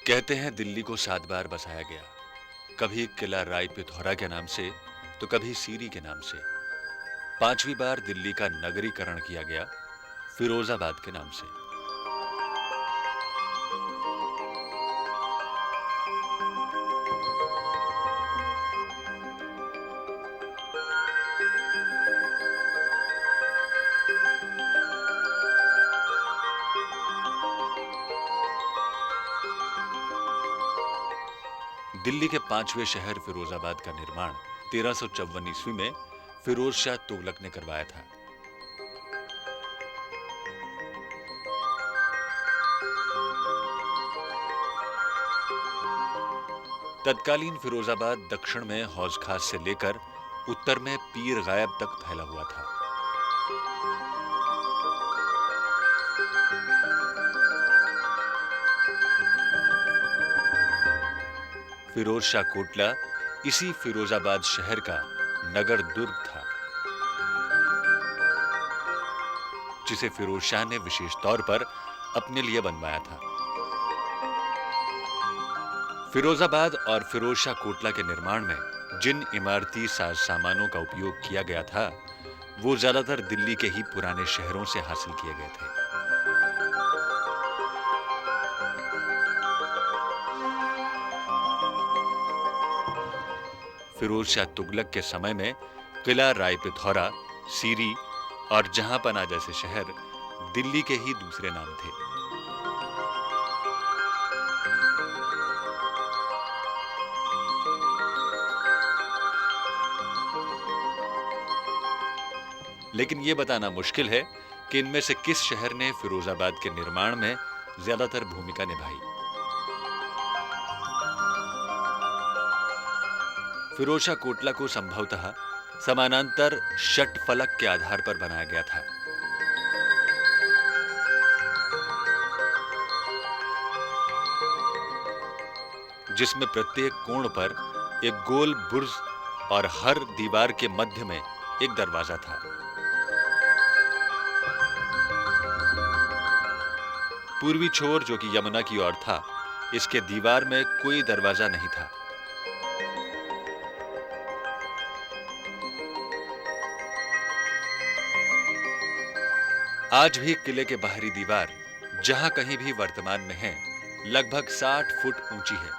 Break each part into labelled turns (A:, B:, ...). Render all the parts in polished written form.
A: कहते हैं दिल्ली को 7 बार बसाया गया। कभी किला राय पिथौरा के नाम से तो कभी सीरी के नाम से। 5वीं बार दिल्ली का नगरीकरण किया गया फिरोजाबाद के नाम से। दिल्ली के 5वें शहर फिरोजाबाद का निर्माण 1354 ईस्वी में फिरोज शाह तुगलक ने करवाया था। तत्कालीन फिरोजाबाद दक्षिण में हौज खास से लेकर उत्तर में पीर गायब तक फैला हुआ था। फिरोज शाह कोटला इसी फिरोजाबाद शहर का नगर दुर्ग था, जिसे फिरोज शाह ने विशेष तौर पर अपने लिए बनवाया था। फिरोजाबाद और फिरोज शाह कोटला के निर्माण में जिन इमारती साज सामानों का उपयोग किया गया था, वो ज्यादातर दिल्ली के ही पुराने शहरों से हासिल किए गए थे। फिरोज शाह तुगलक के समय में किला राय पिथौरा, सीरी और जहांपना जैसे शहर दिल्ली के ही दूसरे नाम थे। लेकिन यह बताना मुश्किल है कि इनमें से किस शहर ने फिरोजाबाद के निर्माण में ज्यादातर भूमिका निभाई। फिरोज शाह कोटला को संभवतः समानांतर षटफलक के आधार पर बनाया गया था। जिसमें प्रत्येक कोण पर एक गोल बुर्ज और हर दीवार के मध्य में एक दरवाजा था। पूर्वी छोर, जो कि यमुना की ओर था, इसके दीवार में कोई दरवाजा नहीं था। आज भी किले के बाहरी दीवार जहां कहीं भी वर्तमान में है, लगभग 60 फुट ऊंची है।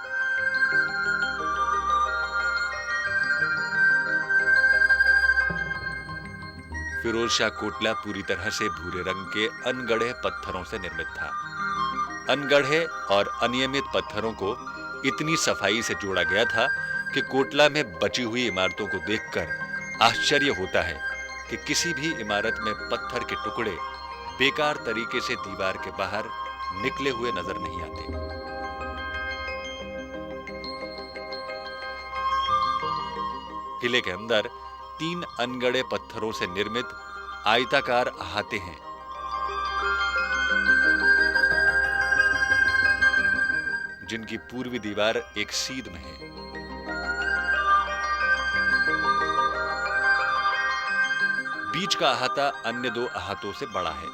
A: फिरोज शाह कोटला पूरी तरह से भूरे रंग के अनगढ़े पत्थरों से निर्मित था। अनगढ़े और अनियमित पत्थरों को इतनी सफाई से जोड़ा गया था कि कोटला में बची हुई इमारतों को देखकर आश्चर्य होता है कि किसी भी इमारत में पत्थर के टुकड़े बेकार तरीके से दीवार के बाहर निकले हुए नजर नहीं आते। किले के अंदर 3 अनगढ़े पत्थरों से निर्मित आयताकार अहाते हैं। जिनकी पूर्वी दीवार एक सीध में है। बीच का अहाता अन्य 2 अहातों से बड़ा है,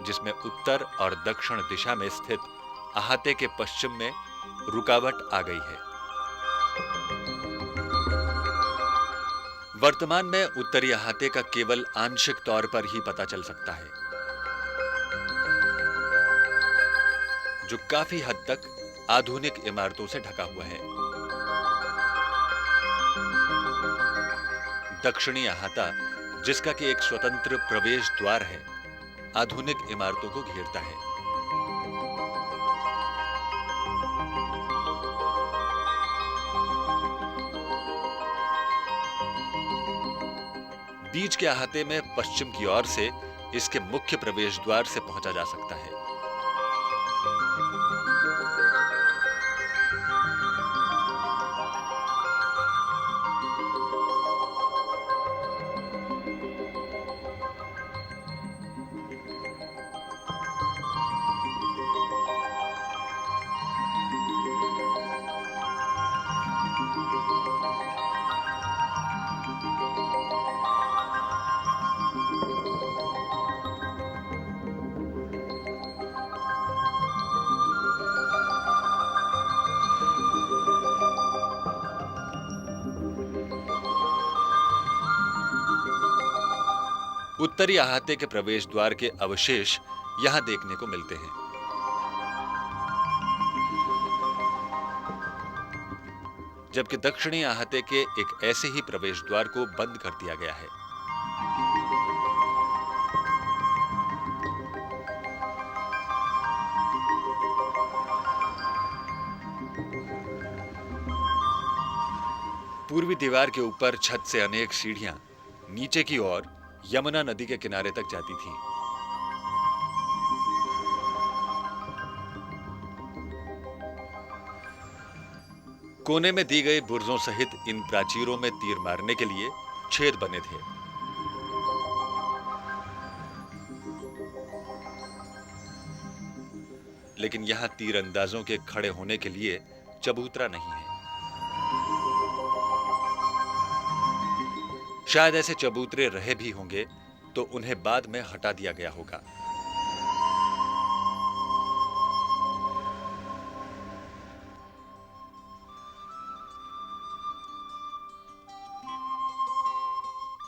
A: जिसमें उत्तर और दक्षिण दिशा में स्थित अहाते के पश्चिम में रुकावट आ गई है। वर्तमान में उत्तरी अहाते का केवल आंशिक तौर पर ही पता चल सकता है, जो काफी हद तक आधुनिक इमारतों से ढका हुआ है। दक्षिणी अहाता, जिसका कि एक स्वतंत्र प्रवेश द्वार है, आधुनिक इमारतों को घेरता है। बीच के अहाते में पश्चिम की ओर से इसके मुख्य प्रवेश द्वार से पहुंचा जा सकता है। उत्तरी अहाते के प्रवेश द्वार के अवशेष यहां देखने को मिलते हैं। जबकि दक्षिणी अहाते के एक ऐसे ही प्रवेश द्वार को बंद कर दिया गया है। पूर्वी दीवार के ऊपर छत से अनेक सीढ़ियां नीचे की ओर यमुना नदी के किनारे तक जाती थीं। कोने में दी गई बुर्जों सहित इन प्राचीरों में तीर मारने के लिए छेद बने थे। लेकिन यहां तीरंदाजों के खड़े होने के लिए चबूतरा नहीं है। शायद ऐसे चबूतरे रहे भी होंगे तो उन्हें बाद में हटा दिया गया होगा।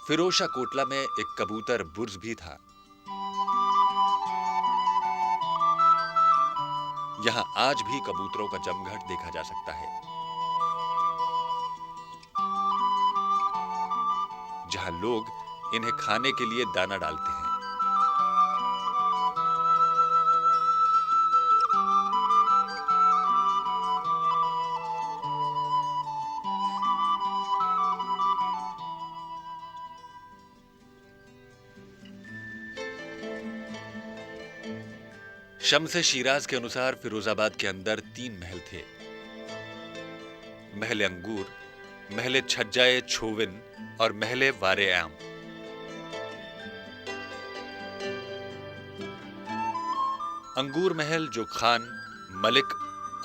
A: फिरोजशाह कोटला में एक कबूतर बुर्ज भी था। यहां आज भी कबूतरों का जमघट देखा जा सकता है, जहां लोग इन्हें खाने के लिए दाना डालते हैं। शम्स शिराज के अनुसार फिरोजाबाद के अंदर 3 महल थे। महल अंगूर, महल छज्जाए छोविन और महल वारे आम। अंगूर महल जो खान, मलिक,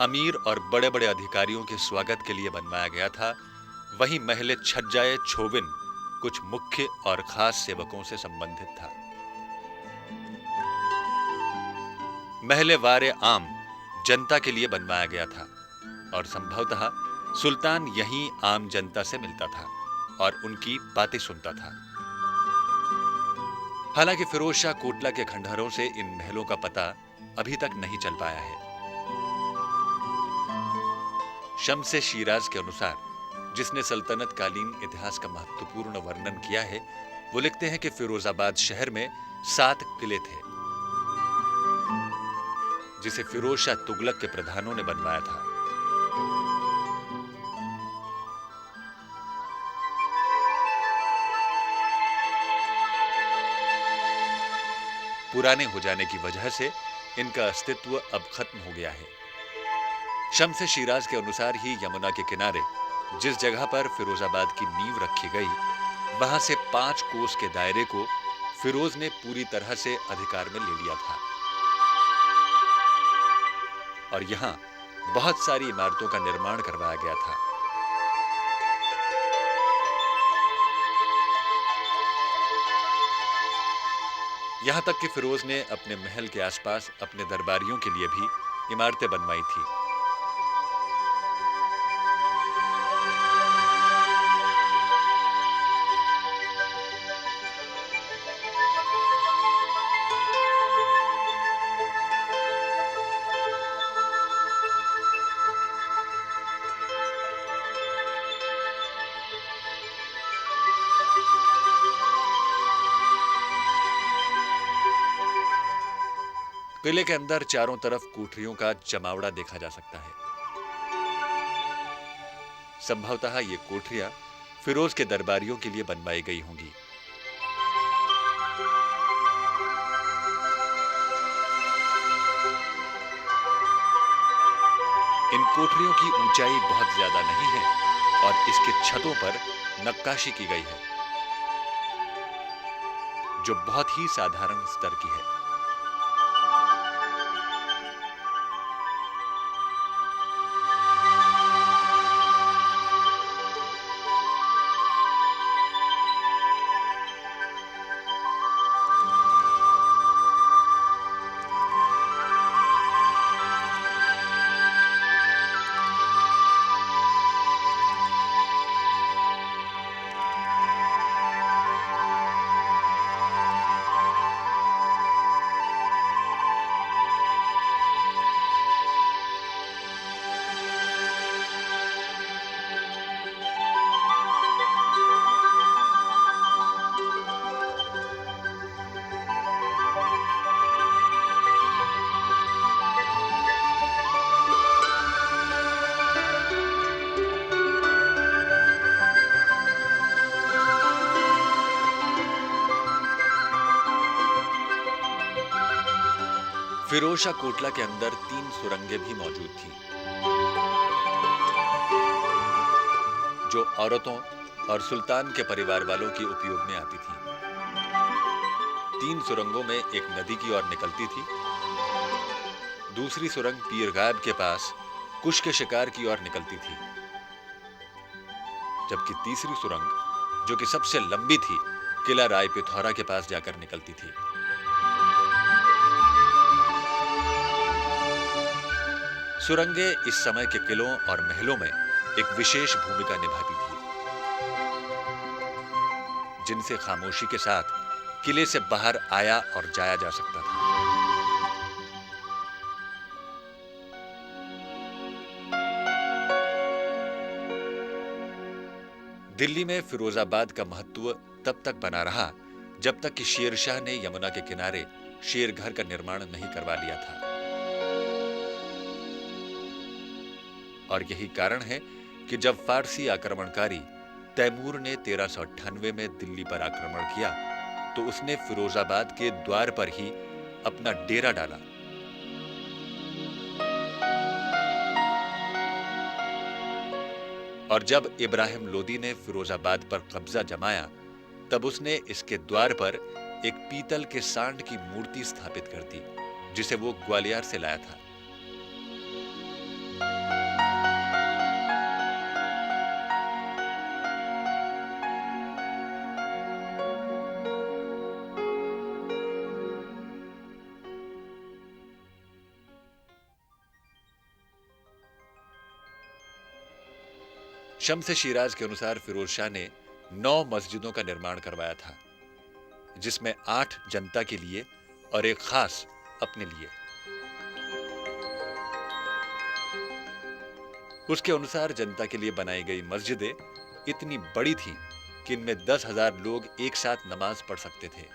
A: अमीर और बड़े बड़े अधिकारियों के स्वागत के लिए बनवाया गया था, वहीं महल छज्जाए छोविन कुछ मुख्य और खास सेवकों से संबंधित था। महल वारे आम जनता के लिए बनवाया गया था और संभवतः सुल्तान यहीं आम जनता से मिलता था और उनकी बातें सुनता था। हालांकि फिरोजशाह कोटला के खंडहरों से इन महलों का पता अभी तक नहीं चल पाया है। शम्स शिराज के अनुसार, जिसने सल्तनत कालीन इतिहास का महत्वपूर्ण वर्णन किया है, वो लिखते हैं कि फिरोजाबाद शहर में 7 किले थे, जिसे फिरोजशाह तुगलक के प्रधानों ने बनवाया था। पुराने हो जाने की वजह से इनका अस्तित्व अब खत्म हो गया है। शम्स शिराज के अनुसार ही यमुना के किनारे जिस जगह पर फिरोजाबाद की नींव रखी गई, वहां से 5 कोस के दायरे को फिरोज ने पूरी तरह से अधिकार में ले लिया था और यहां बहुत सारी इमारतों का निर्माण करवाया गया था। यहां तक कि फिरोज ने अपने महल के आसपास अपने दरबारियों के लिए भी इमारतें बनवाई थी। किले के अंदर चारों तरफ कोठरियों का जमावड़ा देखा जा सकता है। संभवतः ये कोठरियां फिरोज के दरबारियों के लिए बनवाई गई होंगी। इन कोठरियों की ऊंचाई बहुत ज्यादा नहीं है और इसके छतों पर नक्काशी की गई है, जो बहुत ही साधारण स्तर की है। फिरोज शाह कोटला के अंदर 3 सुरंगें भी मौजूद थीं, जो औरतों और सुल्तान के परिवार वालों के उपयोग में आती थीं। 3 सुरंगों में एक नदी की ओर निकलती थी, दूसरी सुरंग पीर गायब के पास कुश के शिकार की ओर निकलती थी, जबकि तीसरी सुरंग, जो कि सबसे लंबी थी, किला राय पिथौरा के पास जाकर निकलती थी। सुरंगें इस समय के किलों और महलों में एक विशेष भूमिका निभाती थी, जिनसे खामोशी के साथ किले से बाहर आया और जाया जा सकता था। दिल्ली में फिरोजाबाद का महत्व तब तक बना रहा जब तक कि शेर शाह ने यमुना के किनारे शेरघर का निर्माण नहीं करवा लिया था। और यही कारण है कि जब फारसी आक्रमणकारी तैमूर ने 1398 में दिल्ली पर आक्रमण किया, तो उसने फिरोजाबाद के द्वार पर ही अपना डेरा डाला। और जब इब्राहिम लोदी ने फिरोजाबाद पर कब्जा जमाया, तब उसने इसके द्वार पर एक पीतल के सांड की मूर्ति स्थापित कर दी, जिसे वो ग्वालियर से लाया था। शम्स शिराज के अनुसार फिरोज शाह ने 9 मस्जिदों का निर्माण करवाया था, जिसमें 8 जनता के लिए और एक खास अपने लिए। उसके अनुसार जनता के लिए बनाई गई मस्जिदें इतनी बड़ी थीं कि इनमें 10,000 लोग एक साथ नमाज पढ़ सकते थे।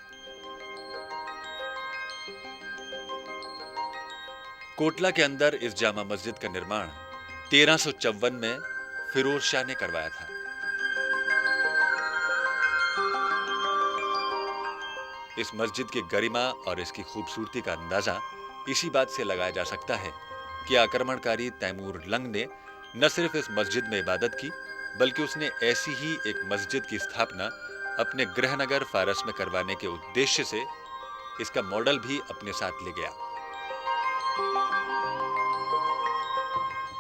A: कोटला के अंदर इस जामा मस्जिद का निर्माण 1354 में फिरोज शाह ने करवाया था। इस मस्जिद की गरिमा और इसकी खूबसूरती का अंदाजा इसी बात से लगाया जा सकता है कि आक्रमणकारी तैमूर लंग ने न सिर्फ इस मस्जिद में इबादत की, बल्कि उसने ऐसी ही एक मस्जिद की स्थापना अपने गृहनगर फारस में करवाने के उद्देश्य से इसका मॉडल भी अपने साथ ले गया।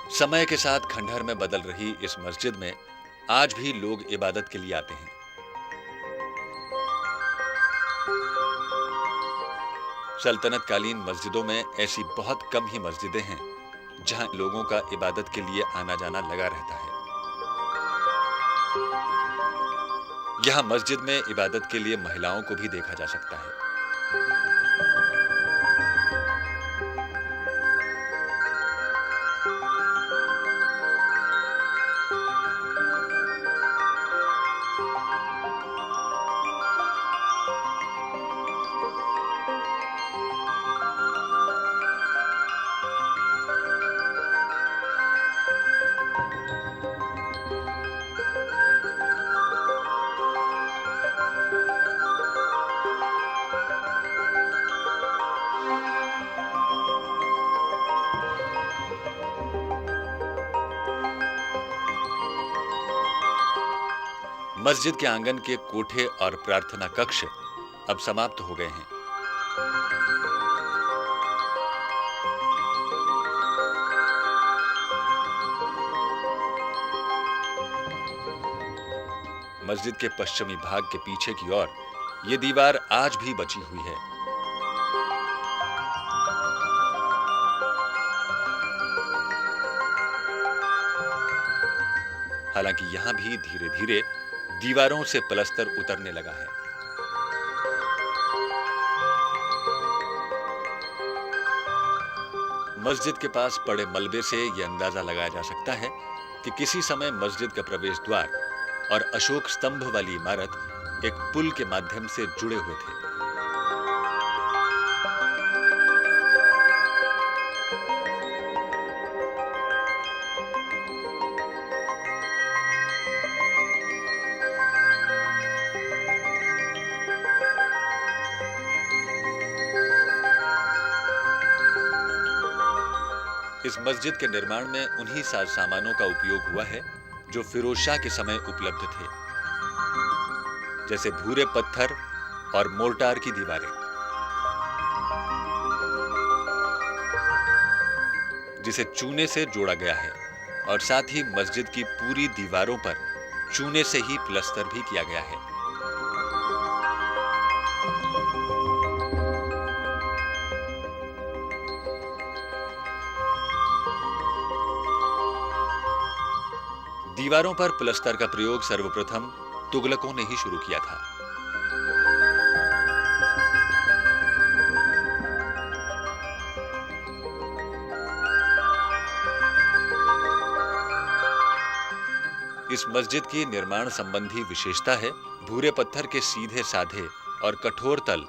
A: समय के साथ खंडहर में बदल रही इस मस्जिद में आज भी लोग इबादत के लिए आते हैं। सल्तनत कालीन मस्जिदों में ऐसी बहुत कम ही मस्जिदें हैं जहां लोगों का इबादत के लिए आना जाना लगा रहता है। यहां मस्जिद में इबादत के लिए महिलाओं को भी देखा जा सकता है। मस्जिद के आंगन के कोठे और प्रार्थना कक्ष अब समाप्त हो गए हैं। मस्जिद के पश्चिमी भाग के पीछे की ओर यह दीवार आज भी बची हुई है। हालांकि यहां भी धीरे-धीरे दीवारों से प्लास्टर उतरने लगा है। मस्जिद के पास पड़े मलबे से यह अंदाजा लगाया जा सकता है कि किसी समय मस्जिद का प्रवेश द्वार और अशोक स्तंभ वाली इमारत एक पुल के माध्यम से जुड़े हुए थे। इस मस्जिद के निर्माण में उन्हीं साज सामानों का उपयोग हुआ है जो फिरोज शाह के समय उपलब्ध थे, जैसे भूरे पत्थर और मोर्टार की दीवारें, जिसे चूने से जोड़ा गया है, और साथ ही मस्जिद की पूरी दीवारों पर चूने से ही प्लस्तर भी किया गया है। दीवारों पर प्लस्तर का प्रयोग सर्वप्रथम तुगलकों ने ही शुरू किया था। इस मस्जिद की निर्माण संबंधी विशेषता है भूरे पत्थर के सीधे साधे और कठोर तल।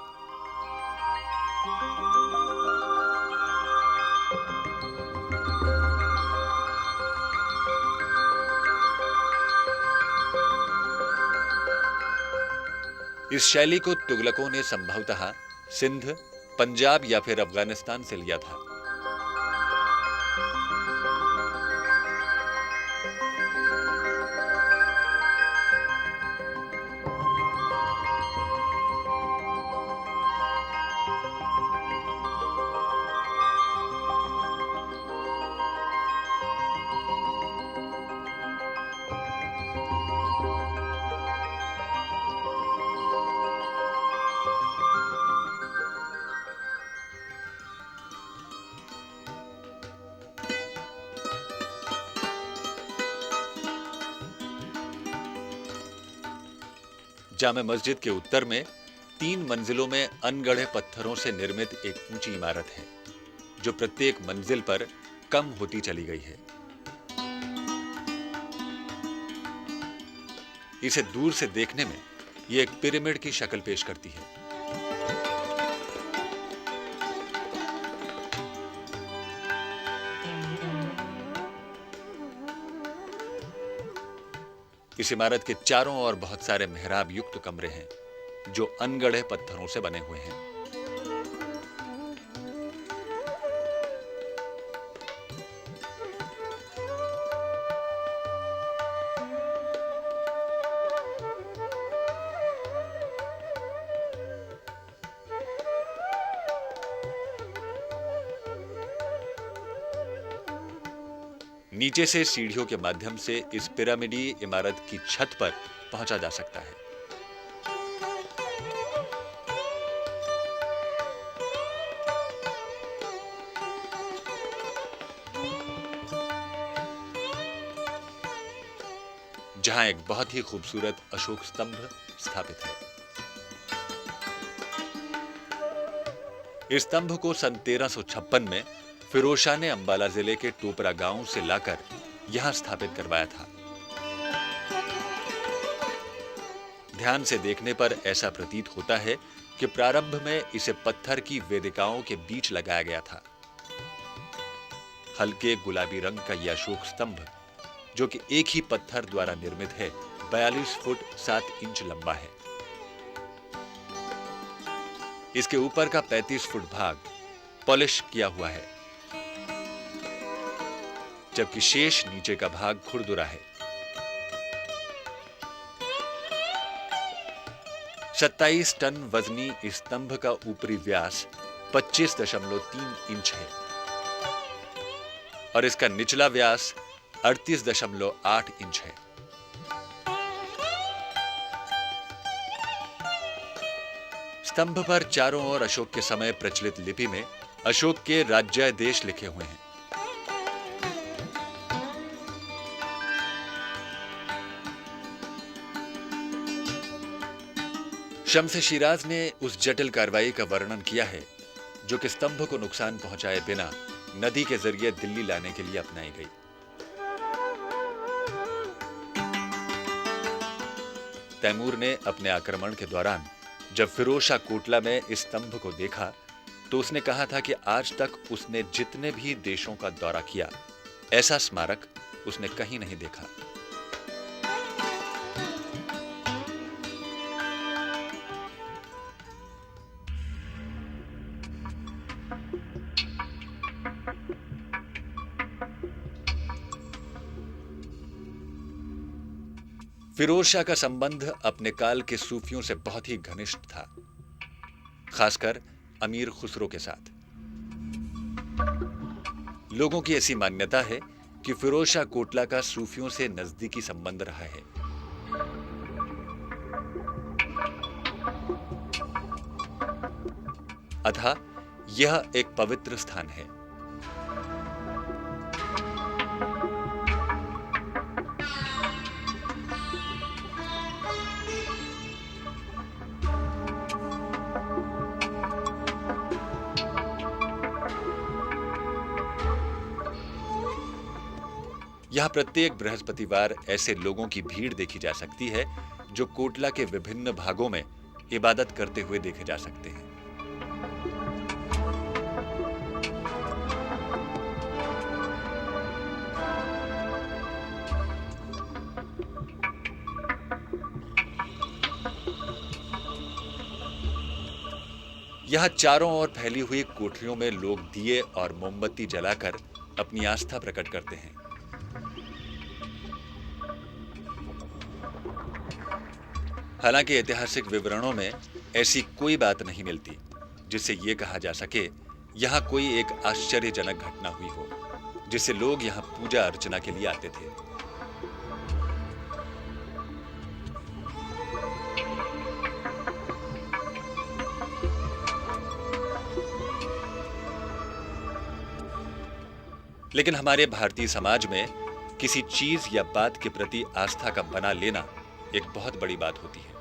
A: इस शैली को तुगलकों ने संभवतः सिंध, पंजाब या फिर अफगानिस्तान से लिया था। जामे मस्जिद के उत्तर में 3 मंजिलों में अनगढ़े पत्थरों से निर्मित एक ऊंची इमारत है, जो प्रत्येक मंजिल पर कम होती चली गई है। इसे दूर से देखने में यह एक पिरामिड की शक्ल पेश करती है। इस इमारत के चारों ओर बहुत सारे मेहराब युक्त कमरे हैं, जो अनगढ़े पत्थरों से बने हुए हैं। नीचे से सीढ़ियों के माध्यम से इस पिरामिडी इमारत की छत पर पहुंचा जा सकता है। जहां एक बहुत ही खूबसूरत अशोक स्तंभ स्थापित है। इस स्तंभ को सन 1356 में फिरोज शाह ने अंबाला जिले के टोपरा गांव से लाकर यहां स्थापित करवाया था। ध्यान से देखने पर ऐसा प्रतीत होता है कि प्रारंभ में इसे पत्थर की वेदिकाओं के बीच लगाया गया था। हल्के गुलाबी रंग का यह अशोक स्तंभ, जो कि एक ही पत्थर द्वारा निर्मित है, 42 फुट 7 इंच लंबा है। इसके ऊपर का 35 फुट भाग पॉलिश किया हुआ है, जबकि शेष नीचे का भाग खुरदुरा है। 27 टन वजनी इस स्तंभ का ऊपरी व्यास 25.3 इंच है और इसका निचला व्यास 38.8 इंच है। स्तंभ पर चारों ओर अशोक के समय प्रचलित लिपि में अशोक के राज्यादेश लिखे हुए हैं। शम्स शिराज ने उस जटिल कार्रवाई का वर्णन किया है जो कि स्तंभ को नुकसान पहुंचाए बिना नदी के जरिए दिल्ली लाने के लिए अपनाई गई। तैमूर ने अपने आक्रमण के दौरान जब फिरोज शाह कोटला में इस स्तंभ को देखा तो उसने कहा था कि आज तक उसने जितने भी देशों का दौरा किया, ऐसा स्मारक उसने कहीं नहीं देखा। फिरोज शाह का संबंध अपने काल के सूफियों से बहुत ही घनिष्ठ था, खासकर अमीर खुसरो के साथ। लोगों की ऐसी मान्यता है कि फिरोज शाह कोटला का सूफियों से नजदीकी संबंध रहा है। अतः यह एक पवित्र स्थान है। यहां प्रत्येक बृहस्पतिवार ऐसे लोगों की भीड़ देखी जा सकती है जो कोटला के विभिन्न भागों में इबादत करते हुए देखे जा सकते हैं। यहां चारों ओर फैली हुई कोठरियों में लोग दिए और मोमबत्ती जलाकर अपनी आस्था प्रकट करते हैं। हालांकि ऐतिहासिक विवरणों में ऐसी कोई बात नहीं मिलती जिससे यह कहा जा सके यहां कोई एक आश्चर्यजनक घटना हुई हो जिससे लोग यहां पूजा अर्चना के लिए आते थे। लेकिन हमारे भारतीय समाज में किसी चीज या बात के प्रति आस्था का बना लेना एक बहुत बड़ी बात होती है।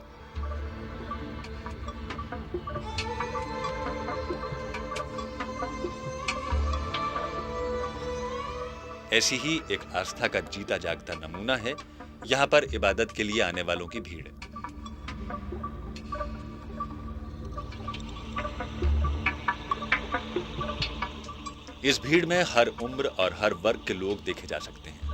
A: ऐसी ही एक आस्था का जीता जागता नमूना है यहां पर इबादत के लिए आने वालों की भीड़। इस भीड़ में हर उम्र और हर वर्ग के लोग देखे जा सकते हैं।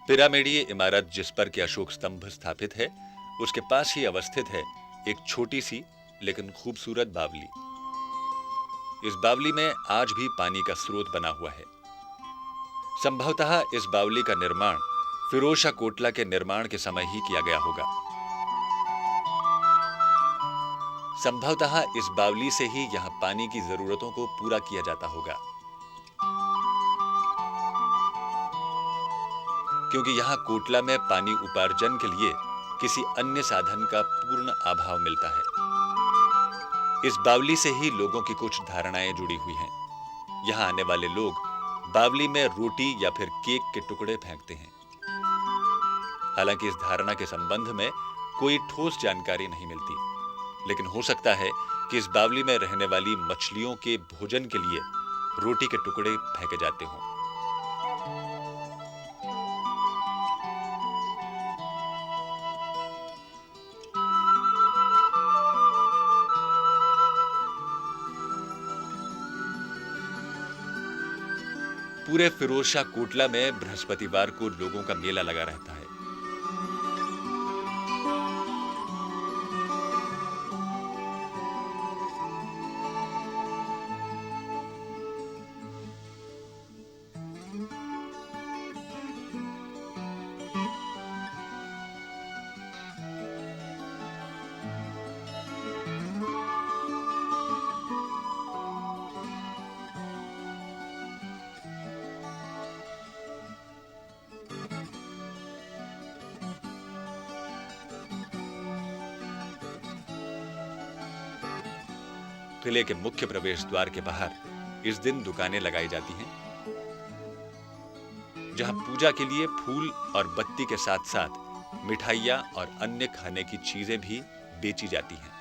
A: पिरामिडीय इमारत जिस पर के अशोक स्तंभ स्थापित है, उसके पास ही अवस्थित है एक छोटी सी लेकिन खूबसूरत बावली। इस बावली में आज भी पानी का स्रोत बना हुआ है। संभवतः इस बावली का निर्माण फिरोज शाह कोटला के निर्माण के समय ही किया गया होगा। संभवतः इस बावली से ही यहां पानी की जरूरतों को पूरा किया जाता होगा, क्योंकि यहां कोटला में पानी उपार्जन के लिए किसी अन्य साधन का पूर्ण अभाव मिलता है। इस बावली से ही लोगों की कुछ धारणाएं जुड़ी हुई हैं। यहां आने वाले लोग बावली में रोटी या फिर केक के टुकड़े फेंकते हैं। हालांकि इस धारणा के संबंध में कोई ठोस जानकारी नहीं मिलती, लेकिन हो सकता है कि इस बावली में रहने वाली मछलियों के भोजन के लिए रोटी के टुकड़े फेंके जाते हों। पूरे फिरोज शाह कोटला में बृहस्पतिवार को लोगों का मेला लगा रहता है। किले के मुख्य प्रवेश द्वार के बाहर इस दिन दुकानें लगाई जाती हैं, जहां पूजा के लिए फूल और बत्ती के साथ साथ मिठाइयां और अन्य खाने की चीजें भी बेची जाती हैं।